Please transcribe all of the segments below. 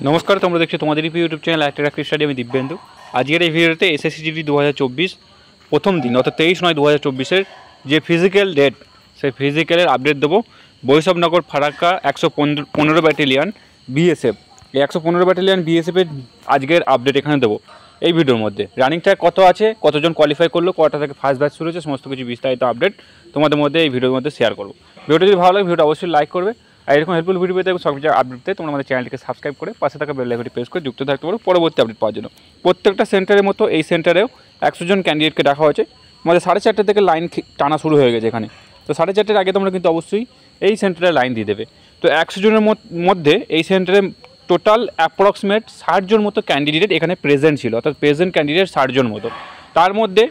नमस्कार তোমরা দেখছো তোমাদের ইউটিউব চ্যানেল একটা স্টাডি আমি দিব্যেন্দু। আজকের এই ভিডিওতে এসএসসি জিডি 2024 প্রথম দিন অর্থাৎ 23/9/2024 এর যে ফিজিক্যাল ডেট সেই ফিজিক্যালের আপডেট দেবো। বৈষ্ণবনগর ফারাক্কা 115 ব্যাটালিয়ন বিএসএফ, এই 115 ব্যাটালিয়ন বিএসএফ এর আজকের আপডেট এখানে দেবো এই ভিডিওর মধ্যে। রানিং ট্র্যাক কত আছে, কতজন কোয়ালিফাই করলো, কটা থেকে ফার্স্ট ব্যাচ শুরু হয়েছে, সমস্ত কিছু বিস্তারিত আপডেট তোমাদের মধ্যে এই ভিডিওর মধ্যে শেয়ার করবো। ভিডিওটা যদি ভালো লাগে ভিডিওটা অবশ্যই লাইক করবে, আর এরকম হেল্পফুল ভিডিও পেতে সব কিছু আপডেট পেতে তোমরা আমাদের চ্যানেলটিকে সাবস্ক্রাইব করে পাশে থাকা বেল আইকনটি প্রেস করে যুক্ত থাকতে পারো পরবর্তী আপডেট পাওয়ার জন্য। প্রত্যেকটা সেন্টারের মতো এই সেন্টারেও 100 জন ক্যান্ডিডেটকে ডাকা হয়েছে। আমাদের 4:30 থেকে লাইন টানা শুরু হয়ে গেছে এখানে। তো 4:30 আগে তোমরা কিন্তু অবশ্যই এই সেন্টারে লাইন দিয়ে দেবে। তো 100 জনের মধ্যে এই সেন্টারে টোটাল অ্যাপ্রক্সিমেট 60 জন মতো ক্যান্ডিডেট এখানে প্রেজেন্ট ছিল, অর্থাৎ প্রেজেন্ট ক্যান্ডিডেট 60 জন মতো। তার মধ্যে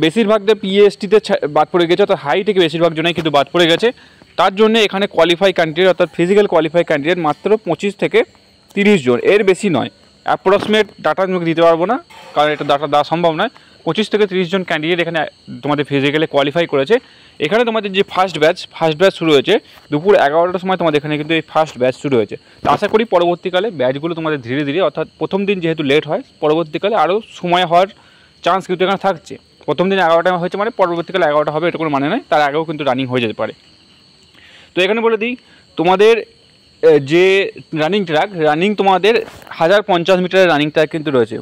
বেশিরভাগদের পিএসটিতে বাদ পড়ে গেছে, অর্থাৎ হাই থেকে বেশিরভাগ জনাই কিন্তু বাদ পড়ে গেছে। তার জন্য এখানে কোয়ালিফাই ক্যান্ডিডেট অর্থাৎ ফিজিক্যাল কোয়ালিফাই ক্যান্ডিডেট মাত্র 25 থেকে 30 জন, এর বেশি নয়। অ্যাপ্রক্সিমেট ডাটা তোমাকে দিতে পারবো না, কারণ এটা ডাটা দেওয়া সম্ভব নয়। 25 থেকে 30 জন ক্যান্ডিডেট এখানে তোমাদের ফিজিক্যালে কোয়ালিফাই করেছে। এখানে তোমাদের যে ফার্স্ট ব্যাচ শুরু হয়েছে দুপুর 11টার সময়, তোমাদের এখানে কিন্তু এই ফার্স্ট ব্যাচ শুরু হয়েছে। তো আশা করি পরবর্তীকালে ব্যাচগুলো তোমাদের ধীরে ধীরে, অর্থাৎ প্রথম দিন যেহেতু লেট হয়, পরবর্তীকালে আরও সময় হওয়ার চান্স কিন্তু এখানে থাকছে। প্রথম দিন 11টা হয়েছে মানে পরবর্তীকালে 11টা হবে এটা কোনো মানে নয়, তার আগেও কিন্তু রানিং হয়ে যেতে পারে। তো এখানে বলে দিই তোমাদের যে রানিং তোমাদের 1050 মিটারের রানিং ট্র্যাক কিন্তু রয়েছে,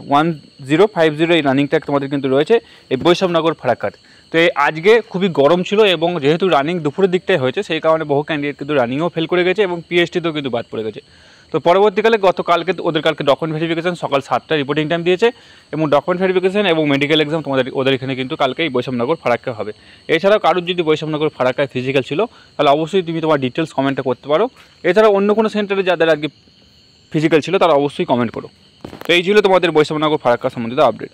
1050 এই রানিং ট্র্যাক তোমাদের কিন্তু রয়েছে এই বৈষ্ণবনগর ফারাক্কার। তো আজকে খুবই গরম ছিল এবং যেহেতু রানিং দুপুরের দিকটাই হয়েছে সেই কারণে বহু ক্যান্ডিডেট কিন্তু রানিংও ফেল করে গেছে এবং পিএসটিতেও কিন্তু বাদ পড়ে গেছে। তো পরবর্তীকালে গতকালকে কালকে ডকুমেন্ট ভেরিফিকেশন সকাল 7টায় রিপোর্টিং টাইম দিয়েছে এবং ডকুমেন্ট ভেরিফিকেশন এবং মেডিকেল এক্সাম ওদের এখানে কিন্তু কালকেই বৈষ্ণবনগর ফারাক্কা হবে। এছাড়াও কারোর যদি বৈষ্ণবনগর ফারাক্কায় ফিজিক্যাল ছিল তাহলে অবশ্যই তুমি তোমার ডিটেলস কমেন্টে করতে পারো। এছাড়াও অন্য কোনো সেন্টারে যাদের আজকে ফিজিক্যাল ছিল তারা অবশ্যই কমেন্ট করো। তো এই ছিল তোমাদের বৈষ্ণবনগর ফারাক্কা সম্বন্ধিত আপডেট।